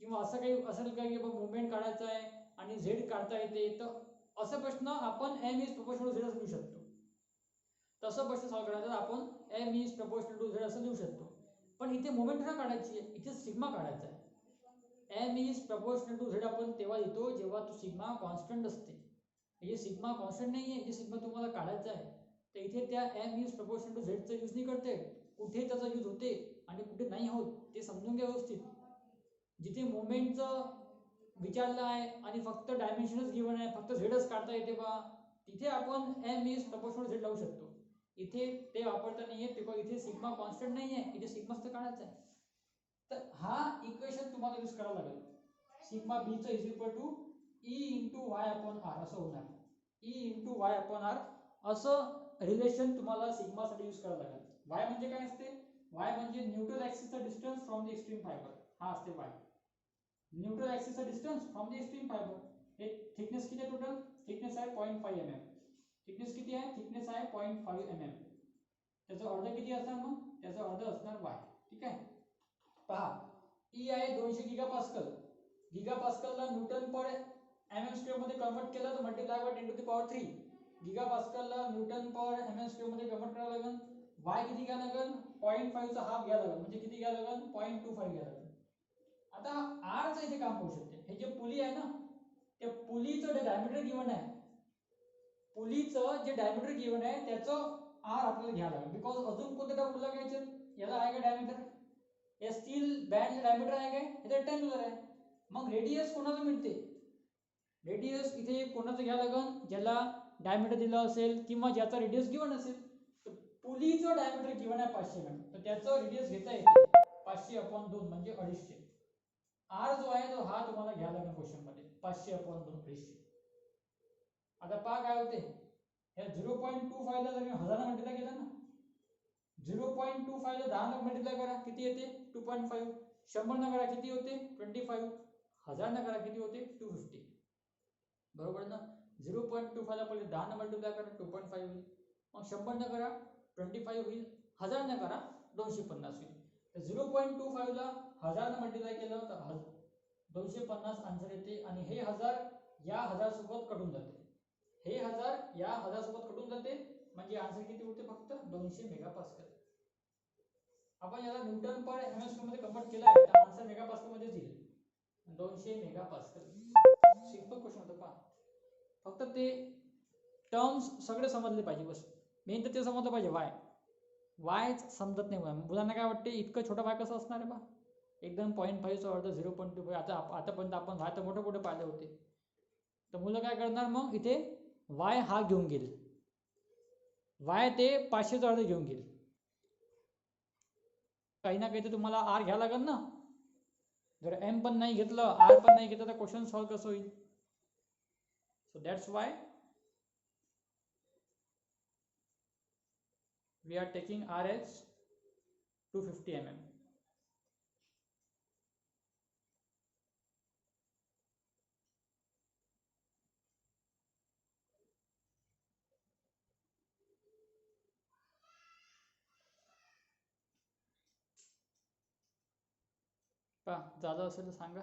किंवा असं काही असेल का की मोमेंट काढायचा आहे आणि झेड काढता येते, तर असा प्रश्न आपण M is proportional to Z असं लिहू शकतो. तसं प्रश्न सॉल्व्ह करायचा आपण M is proportional to Z असं लिहू शकतो. पण इथे मोमेंट ना काढायची आहे, इथे सिग्मा काढायचा आहे. M is proportional to Z आपण तेव्हा लिहितो जेव्हा तो सिग्मा कॉन्स्टंट असते. हे सिग्मा कॉन्स्टंट नाही आहे, हे सिग्मा तुम्हाला काढायचा आहे, तर इथे त्या एम इज प्रपोर्शनल टू झेडचा यूज नाही करते. कुठे त्याचा यूज होते आणि कुठे नाही होत ते समजून घ्या व्यवस्थित. जिथे मोमेंटचं विचारलं आहे आणि फक्त डायमेन्शनच गिवन आहे, फक्त झेडच काढता येते बा, तिथे आपण एम इज प्रपोर्शनल झेड लावू शकतो. इथे ते वापरता नाही येत बिकॉज इथे सिग्मा कॉन्स्टंट नाही आहे, इथे सिग्माच तर काढायचा आहे. तर हा इक्वेशन तुम्हाला यूज करावं लागेल, सिग्मा बी चं is equal to E into Y upon R असं होणार. E into Y upon R असं रिलेशन तुम्हाला सिग्मासाठी यूज करावं लागेल. वाय म्हणजे काय असते? वाय म्हणजे न्यूट्रल ॲक्सिसचा distance from the extreme fibre, हा असते वाय. न्यूट्रल ॲक्सिसचा distance from the extreme fibre. हे थिकनेस किती आहे टोटल? थिकनेस आहे 0.5 mm. थिकनेस किती आहे? थिकनेस आहे 0.5 mm. त्याचं अर्ध किती असणार मग? त्याचं अर्ध असणार वाय. ठीक आहे. पहा ई आहे 200 गिगापास्कल, गिगापास्कलला newton per M M square मध्ये कन्वर्ट केलं तर multiply by 10 to the power 3. गिगापास्कलला newton per M M square मध्ये कन्वर्ट करावं लागेल. वाय किती घ्यावं लागेल? 0.5 चा हाफ घ्यावं लागेल, म्हणजे किती घ्यावं लागेल? 0.25 घ्यावं लागेल. आता आरचं इथे काम होऊ शकते. हे जे पुली आहे ना, त्या पुलीचं जे डायमीटर गिवन आहे, पुलीचं जे डायमीटर गिवन आहे त्याचं आर आपल्याला घ्यावं लागेल, बिकॉज अजून कोणत्या डायमीटरला घ्यायचे? याला आहे का डायमीटर? या स्टील बँड डायमीटर आहे काय? हे रेक्टँग्युलर आहे. मग रेडियस कोणाचं मिळते? रेडियस इथे कोणाचं घ्यावं लागेल? ज्याला डायमीटर दिलं असेल किंवा ज्याचा रेडियस गिवन असेल. तर पुलीचं डायमीटर गिवन आहे 500 mm, तर त्याचं रेडियस घेता येते 500/2 म्हणजे 250. आर जो आहे तो हा तुम्हाला घ्यावा लागेल क्वेश्चन मध्ये 500/2 250. आता पहा काय होते, या 0.25 ला जर मी 1000 मल्टिप्लाय केला ना, 0.25 ला 10 मल्टिप्लाय करा किती येते? 2.5. 100 न करा किती होते? 25. 1000 न करा किती होते? 250. बरोबर ना? 0.25 ला पहिले 10 न मल्टिप्लाय करा 2.5 होईल, मग 100 न करा 25 होईल, 1000 न करा 250 होईल. तर 0.25 ला 1000 न मल्टिप्लाय केलं तर 250 आन्सर येते. आणि हे 1000 या 1000 सोबत कटून जाते, हे 1000 या 1000 सोबत कटून जाते, म्हणजे आन्सर किती होते? फक्त 200 मेगापास्कल. आपण याला Newton per M M square मध्ये कन्वर्ट केला आहे तर आन्सर मेगापास्कल मध्ये येईल, 200 मेगापास्कल. सिंपल क्वेश्चन होता. पहा फक्त ते टर्म्स सगळे समजले पाहिजे, बस मेन तर ते समजलं पाहिजे. वाय समजत नाही मुलांना, काय वाटते इतकं छोटं वाय कसं असणार आहे बा, एकदम 0.5चा अर्ध 0.25. आतापर्यंत आपण वाय तर मोठे मोठे पाहिले होते, तर मुलं काय करणार मग इथे वाय हा घेऊन गेल, वाय ते 500चा अर्ध घेऊन गेल. काही ना काही तर तुम्हाला आर घ्यावं लागेल ना. जर एम पण नाही घेतलं, आर पण नाही घेतलं, तर क्वेश्चन सॉल्व्ह कसं होईल? So that's why we are taking R as 250 mm. झालं असेल तर सांगा.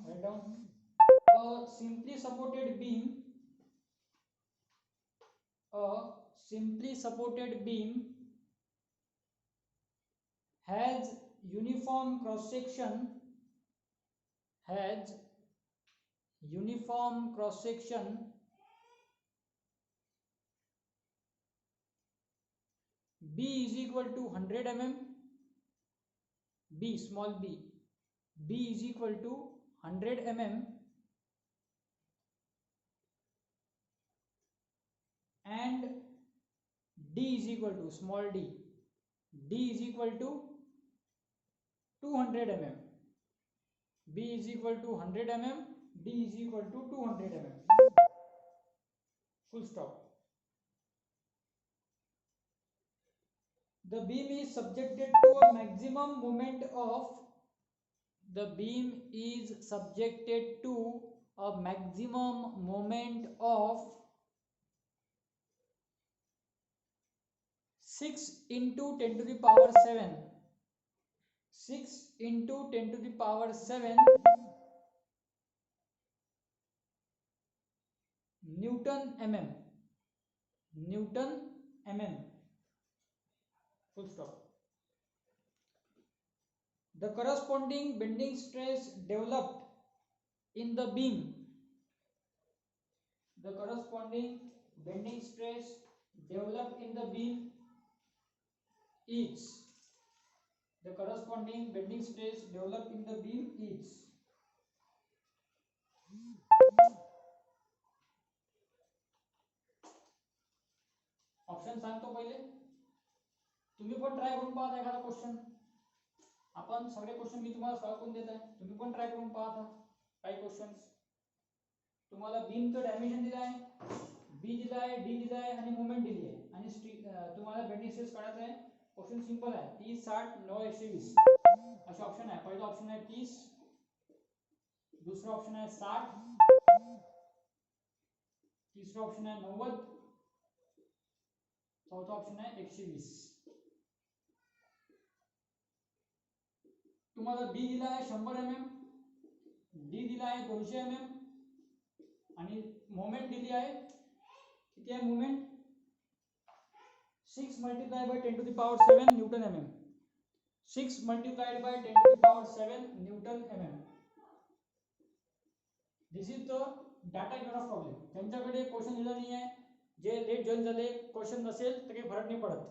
Write down. A simply supported beam. A simply supported beam has uniform cross section. Has uniform cross section. B is equal to 100 mm. B, small b. B is equal to 100 mm and D is equal to small d. D is equal to 200 mm. B is equal to 100 mm. D is equal to 200 mm. Full stop. The beam is subjected to a maximum moment of. The beam is subjected to a maximum moment of 6 into 10 to the power 7. 6 into 10 to the power 7 Newton mm. Newton mm. Full stop. The corresponding bending stress developed in the beam. The corresponding bending stress developed in the beam is. The corresponding bending stress developed in the beam is. Option सांगतो पहिले. तुम्ही पण ट्राय करून पाहा एखादा क्वेश्चन. आपण सगळे क्वेश्चन मी तुम्हाला सॉल्व करून देत आहे. तुम्ही पण ट्राय करून पाहा काही क्वेश्चन्स. तुम्हाला बीमचं डायमेन्शन दिलं आहे, बी दिला आहे, डी दिला आहे आणि मोमेंट दिली आहे आणि तुम्हाला बेंडिंग स्ट्रेस काढायचा आहे. क्वेश्चन सिंपल आहे. 30, 60, 9, 120 असे ऑप्शन आहे. पहिला ऑप्शन आहे 30, दुसरा ऑप्शन आहे 60, तिसरा ऑप्शन आहे 90, चौथा ऑप्शन आहे 120. तुम्हाला बी दिला आहे 100 mm, डी दिला आहे 200 mm आणि मोमेंट दिली आहे. किती आहे moment? 6 multiplied by 10 to the power 7 Newton mm. 6 multiplied by 10 to the power 7 Newton mm. This is the data given of problem. त्यांच्याकडे क्वेश्चन दिला नाही आहे. जे लेट जॉइन झाले, क्वेश्चन नसेल तर काही फरक नाही पडत.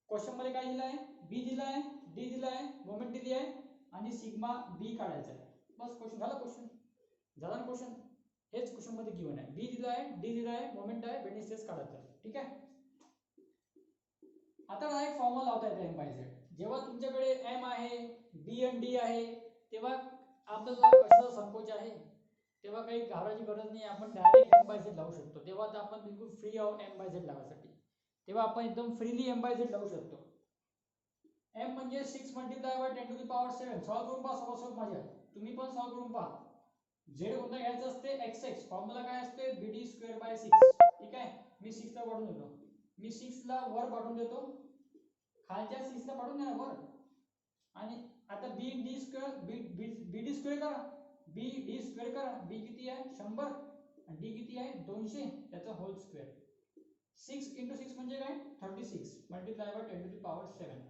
क्वेश्चन मध्ये काय दिलं आहे? बी दिला आहे, डी दिला आहे, मोमेंट दिली आहे आणि सिग्मा बी काढायचा आहे. बस क्वेश्चन झाला. क्वेश्चन झाला ना क्वेश्चन. हेच क्वेश्चन मध्ये गिवन आहे. बी दिला आहे, डी दिला आहे, मोमेंट आहे, बेंडिंग स्ट्रेस काढायचा आहे. ठीक आहे. आता डायरेक्ट फॉर्म्युला लावता येते एम बाय झेड. जेव्हा तुमच्याकडे एम आहे, बी आणि डी आहे, तेव्हा आपल्याला कशाचा संकोच आहे, तेव्हा काही घाबरायची गरज नाही. आपण डायरेक्ट एम बाय झेड लावू शकतो. तेव्हा तर आपण बिलकुल फ्री आहोत एम बाय झेड लावण्यासाठी. तेव्हा आपण एकदम फ्रीली एम बाय झेड लावू शकतो. एम म्हणजे 6 multiply by 10 to the power 7. Solve करून पहा सोबत माझ्या. तुम्ही पण सॉल्व करून पहा. झेड कोणता घ्यायचा असते? X x. फॉर्म्युला काय असते? बीडी स्क्वेअर बाय 6. ठीक आहे. मी 6 ला पाठवून देतो. मी 6 ला वर पाठवून देतो. खालच्या 6 ला पाठवून द्या वर. आणि आता बी डी स्क्वेअर बी डी स्क्वेअर करा. बी डी स्क्वेअर करा. बी किती आहे? 100 आणि डी किती आहे? 200. त्याचा होल स्क्वेअर. 6 into 6 म्हणजे काय? 36 multiply by 10 to the power 7.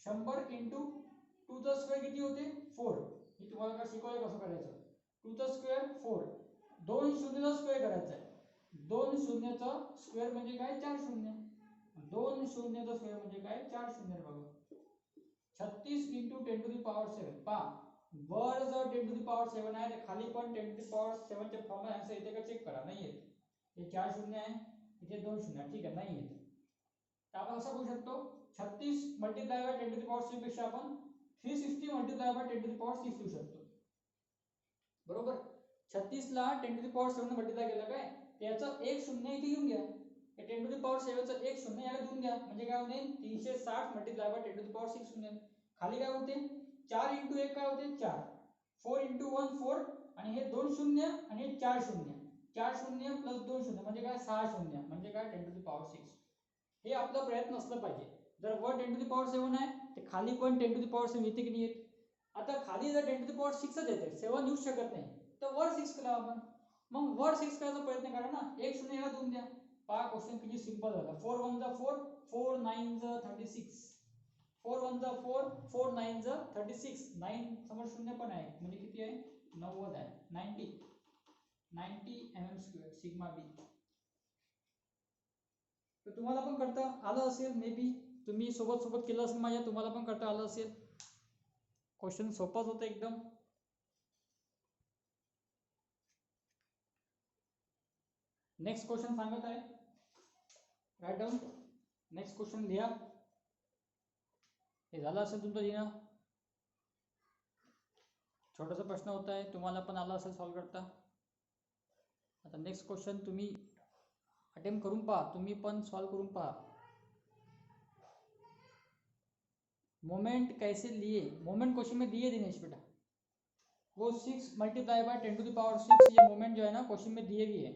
100 into 2 चा स्क्वेअर किती होते? 4. मी तुम्हाला काय शिकवलं कसं करायचं. 2 चा स्क्वेअर 4. 2 शून्यचा स्क्वेअर करायचा आहे. 2 शून्यचा स्क्वेअर म्हणजे काय? 4 शून्य. 2 शून्यचा स्क्वेअर म्हणजे काय? 4 शून्य. बघा 36 into 10 to the power 7. पहा वर जर 10 to the power 7 आहे तर खाली पण 10 to the power 7 चे फॉर्म्युला आन्सर येते का चेक करा. नाही येत. हे 4 शून्य आहे, इथे 2 शून्य. ठीक आहे, नाही येत. तर आपण असं करू शकतो 36 multiply by 10 to the power 6 पेक्षा आपण 360 multiply by 10 to the power 6 लिहू शकतो. बरोबर. 36 ला 10 to the power 7 मल्टिप्लाय केलं काय? त्याचं एक शून्य इथे घेऊन घ्या. 10 to the power 7 चं एक शून्य याला देऊन द्या. म्हणजे काय होते? 360 multiply by 10 to the power 6 होईल. खाली काय होते? 4 into 1 काय होते? 4. 4 into 1 4 आणि हे 2 शून्य आणि 4 शून्य. 4 शून्य प्लस 2 शून्य म्हणजे काय 6 शून्य म्हणजे काय 10⁶. हे आपला प्रयत्न असला पाहिजे. जर वर 10⁷ आहे तर खाली पण 10⁷ येते की नाही येत. आता खाली जर 10⁶ येते 7 येऊ शकत नाही तर वर 6 करा आपण. मग वर 6 करायचा प्रयत्न करा ना. एक शून्य याला 2 द्या. पहा क्वेश्चन किती सिंपल झाला. 4 1 जा 4, 4 9 जा 36, 4 1 जा 4, 4 9 जा 36, 9 समोर शून्य पण आहे म्हणजे किती आहे 90 आहे. 90 mm² सिग्मा बी. तर तुम्हाला पण करता आलं असेल मे बी. तुम्ही सोबत सोबत केलं असेल माझ्या, तुम्हाला पण करता आलं असेल. क्वेश्चन सोपाच होतं एकदम. नेक्स्ट क्वेश्चन सांगत आहे. Right down. नेक्स्ट क्वेश्चन लिहा. हे झालं असेल तुमचं लिहिणं. छोटासा प्रश्न होता आहे, तुम्हाला पण आला असेल सॉल्व करता. आता नेक्स्ट क्वेश्चन तुम्ही अटेम्प्ट करून पहा, तुम्ही पण सॉल्व करून पहा. मोमेंट कैसे लिए, मोमेंट क्वेश्चन में दिए दिनेश बेटा. वो 6 × 10⁶ ये मोमेंट जो है ना क्वेश्चन में दिए भी है.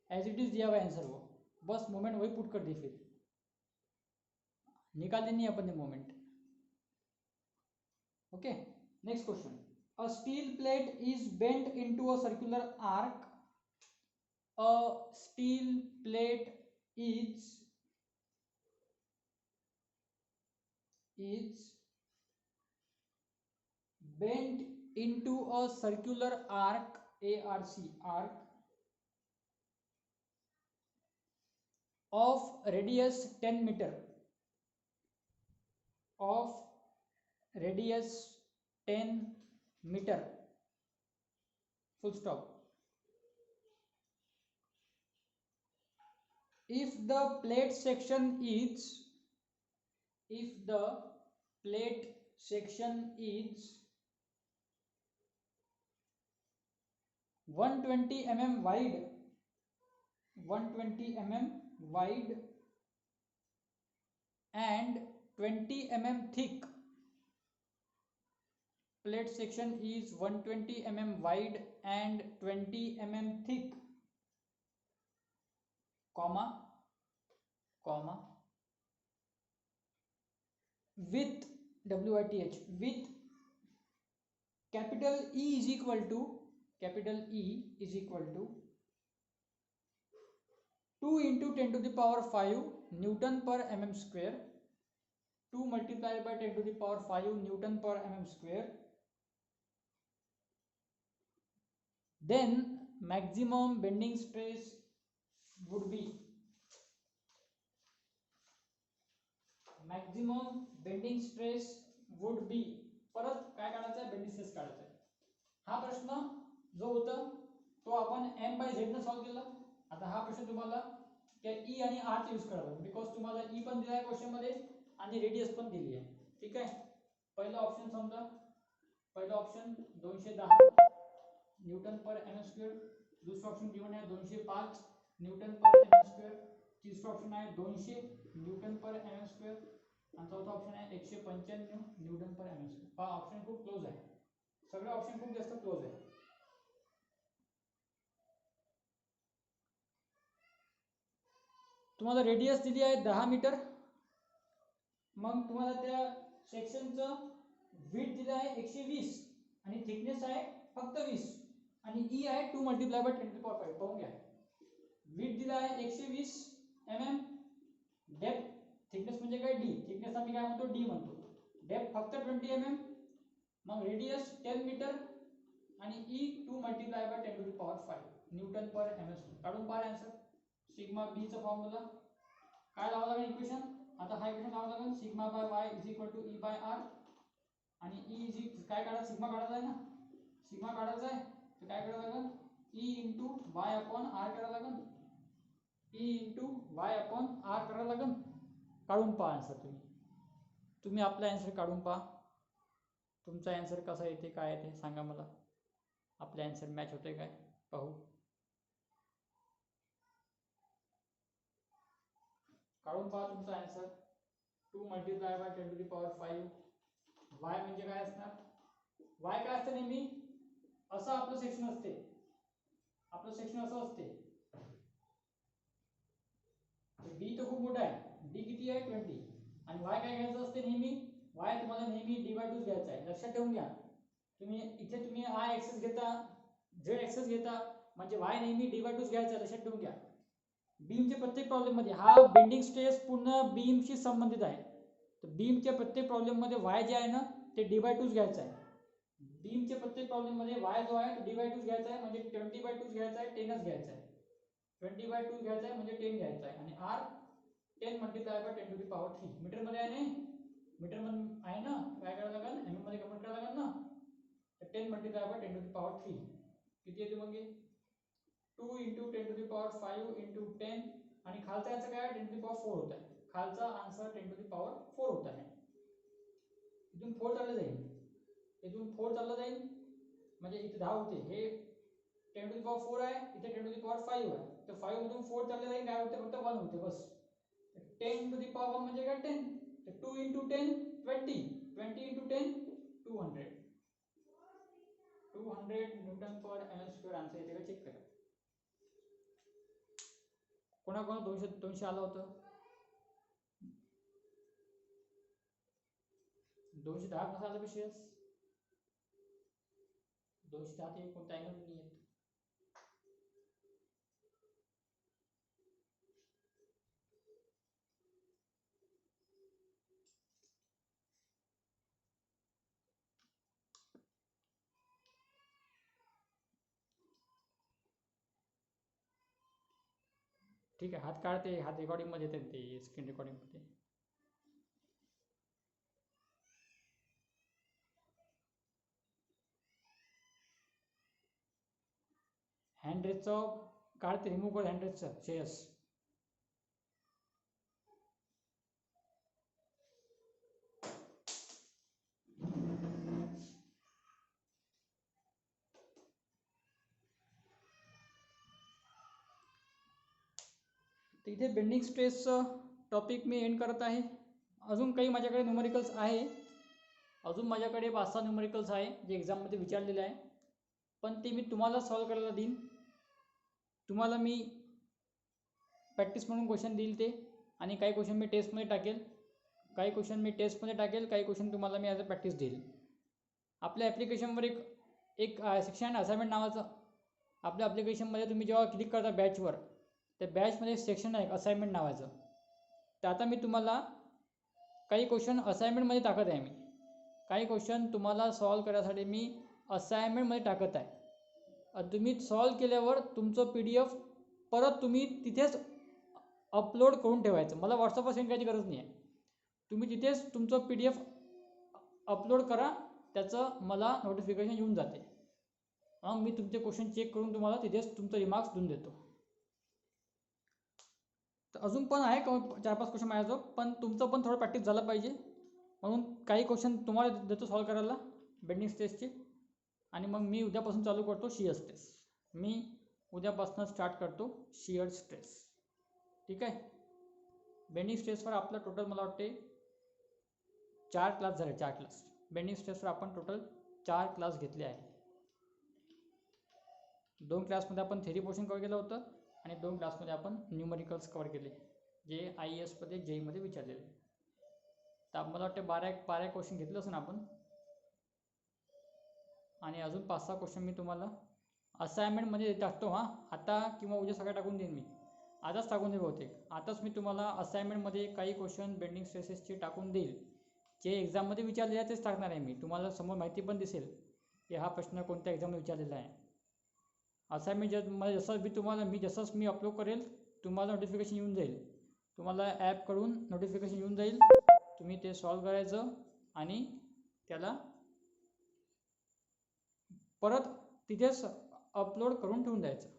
एज इट इज दिया हुआ आंसर वो, बस मोमेंट वही पुट कर दी, फिर निकाल देनी है अपन ने moment. Okay. Next question. A steel plate is bent into a circular arc. A steel plate is bent into a circular arc, arc of radius 10 meter, of radius 10 meter, full stop. If the plate section is 120 mm wide, 120 mm wide and 20 mm thick. Plate section is 120 mm wide and 20 mm thick, comma with WITH, with capital E is equal to 2 into 10⁵ Newton per mm square, 2 multiplied by 10⁵ Newton per mm square. Then maximum bending stress would be, परत काय काढायचं आहे, बेंडिंग स्ट्रेस काढायचा आहे. हा प्रश्न जो होता तो आपण m/z ने सॉल्व केला. आता हा प्रश्न तुम्हाला त्या E आणि R चा यूज करावा, बिकॉज तुम्हाला E पण दिला आहे क्वेश्चन मध्ये आणि रेडियस पण दिली आहे. ठीक आहे. पहिला ऑप्शन समजा, पहिला option 210 Newton per M square. दुसरा ऑप्शन गिवन आहे 205 न्यूटन पर एम स्क्वेअर. तिसरा ऑप्शन आहे 200 न्यूटन पर एम स्क्वेअर आणि चौथा ऑप्शन आहे 195 न्यूटन पर एम स्क्वेअर. हा ऑप्शन खूप क्लोज आहे, सगळे ऑप्शन खूप जास्त क्लोज आहे. तुम्हाला रेडियस दिली आहे 10 मीटर, मग तुम्हाला त्या सेक्शनचं विड्थ दिलं आहे 120 आणि थिकनेस आहे फक्त 20 आणि E आहे 2 × 10⁵. पाहून घ्या. विड्थ दिला आहे 120 mm, डेप्थ थिकनेस म्हणजे काय D, थिकनेस आम्ही काय म्हणतो D म्हणतो, डेप्थ फक्त 20 mm, मग रेडियस 10 मीटर आणि E 2 × 10⁵ Newton per M square. काढून पहा आन्सर. सिग्मा बी चा फॉर्म्युला काय लावावं लागेल इक्वेशन. आता हा इक्वेशन लावावं लागेल sigma by Y is equal to E by R आणि E इज काय काढा, सिग्मा काढायचा आहे ना, सिग्मा काढायचा आहे तर काय करावं लागेल E into Y upon R करावं लागेल, E into Y upon R करावं लागेल. काढून पहा आन्सर. तुम्ही आपला आन्सर काढून पहा. तुमचा आन्सर कसा येते काय येते सांगा मला. आपला आन्सर मॅच होते काय पाहू. काढून पहा तुमचा आन्सर. 2 × 10⁵. वाय म्हणजे काय असणार, वाय काय असते नेहमी असं आपलं सेक्शन असते, आपलं सेक्शन असं असते, डी तर खूप मोठा आहे, डी किती आहे 20, आणि वाय काय घ्यायचं असते नेहमी, वाय तुम्हाला नेहमी डी/2 घ्यायचा आहे. लक्षात ठेवून घ्या, इथे तुम्ही आय एक्सेस घेता, झेड एक्सेस घेता, म्हणजे वाय नेहमी डी/2 घ्यायचा. लक्षात ठेवून घ्या. बीमच्या प्रत्येक प्रॉब्लेम मध्ये हा बेंडिंग स्ट्रेस पूर्ण बीमशी संबंधित आहे. तर बीमच्या प्रत्येक प्रॉब्लेम मध्ये वाय जे आहे ना ते डी/2 घ्यायचं आहे. बीमच्या प्रत्येक प्रॉब्लेम मध्ये वाय जो आहे तो डी/2 घ्यायचा आहे, म्हणजे 20/2 घ्यायचा आहे, 10च घ्यायचा आहे. 20/2 घ्यायचा आहे म्हणजे 10 घ्यायचा आहे. आणि आर 10 मल्टिप्लाय बाय 10⁻³ मीटर मध्ये आहे ना, मीटर मध्ये आहे ना, काय करायला लागेल, एम मध्ये कन्वर्ट करायला लागेल ना. तर 10 मल्टिप्लाय बाय 10⁻³ किती येते मग, 2 × 10⁵ × 10, आणि खालचा याचं काय 10⁻⁴ होत आहे. खालचा आन्सर 10⁻⁴ होत आहे. इथून 4 चाललं जाईल, इथून 4 चाललं जाईल, म्हणजे इथे 10 होते, हे 10⁻⁴ आहे, इथे 10⁻⁵ आहे. तर 5 मधून 4 चालले जाईल, काय होते, फक्त 1 होते बस. 10⁻⁴ म्हणजे काय 10. तर 2 × 10 20, 20 × 10 200, 200 Nm². आन्सर येते का चेक करा. कोणाकोणा 200 आलं होतं, 210 कसं आलं विशेष, 210 ते कोणता अँगल नाही येत. ठीक आहे, हात काढते, हात रेकॉर्डिंग मध्ये येते, ते स्क्रीन रेकॉर्डिंग मध्ये. हँड रेसचं काढते, रिमूव्ह कर हँड रेसचं श्रेयस. तर इथे बेंडिंग स्ट्रेसचं टॉपिक मी एंड करत आहे. अजून काही माझ्याकडे न्यूमरिकल्स आहे, अजून माझ्याकडे 5-6 न्यूमरिकल्स आहे जे एक्झाममध्ये विचारलेले आहे, पण ते मी तुम्हाला सॉल्व करायला देईन. तुम्हाला मी प्रॅक्टिस म्हणून क्वेश्चन देईल ते, आणि काही क्वेश्चन मी टेस्टमध्ये टाकेल, काही क्वेश्चन काही क्वेश्चन तुम्हाला मी ॲज अ प्रॅक्टिस देईल. आपल्या ॲप्लिकेशनवर एक सेक्शन असाइनमेंट नावाचं, आपल्या ॲप्लिकेशनमध्ये तुम्ही जेव्हा क्लिक करता बॅचवर, त्या बॅचमध्ये सेक्शन आहे असाइनमेंट नावाचं. तर आता मी तुम्हाला काही क्वेश्चन असाइनमेंटमध्ये टाकत आहे, मी काही क्वेश्चन तुम्हाला सॉल्व करण्यासाठी मी असाइनमेंटमध्ये टाकत आहे. तुम्ही सॉल्व केल्यावर तुमचं PDF परत तुम्ही तिथेच अपलोड करून ठेवायचं, मला व्हॉट्सअपवर सेंड करायची गरज नाही आहे. तुम्ही तिथेच तुमचं PDF अपलोड करा, त्याचं मला नोटिफिकेशन येऊन जाते. मग मी तुमचे क्वेश्चन चेक करून तुम्हाला तिथेच तुमचं रिमार्क्स देऊन देतो. तर अजून पण आहे 4-5 क्वेश्चन माझ्याजवळ, पण तुमचं पण थोडं प्रॅक्टिस झालं पाहिजे, म्हणून काही क्वेश्चन तुम्हाला देतो सॉल्व करायला बेंडिंग स्ट्रेसचे. आणि मग मी उद्यापासून चालू करतो शियर स्ट्रेस. मी उद्यापासून स्टार्ट करतो शियर स्ट्रेस. ठीक आहे. बेंडिंग स्ट्रेसवर आपलं टोटल मला वाटते 4 क्लास झाले, 4 क्लास. बेंडिंग स्ट्रेसवर आपण टोटल 4 क्लास घेतले आहे. 2 क्लासमध्ये आपण थेरी पोर्शन कव्हर केलं होतं, आणि 2 क्लासमध्ये आपण न्यूमरिकल्स कव्हर केले, जे IAS मध्ये JEE विचारलेले. तर मला वाटते 12 क्वेश्चन घेतले असं आपण, आणि अजून 5-6 क्वेश्चन मी तुम्हाला असाइनमेंटमध्ये टाकतो. आता किंवा उद्या सगळं टाकून देईन, मी आताच टाकून देईल बहुतेक. आताच मी तुम्हाला असाइनमेंटमध्ये काही क्वेश्चन बेंडिंग स्ट्रेसेसचे टाकून देईल, जे एक्झाममध्ये विचारले आहे तेच टाकणार आहे मी. तुम्हाला समोर माहिती पण दिसेल की हा प्रश्न कोणत्या एक्झाममध्ये विचारलेला आहे. असाइनमेंट मी जसंच मी अपलोड करेल तुम्हाला नोटिफिकेशन येऊन जाईल, तुम्हाला ॲपकडून नोटिफिकेशन येऊन जाईल. तुम्ही ते सॉल्व करायचं आणि त्याला परत तिथेच अपलोड करून ठेवून द्यायचं.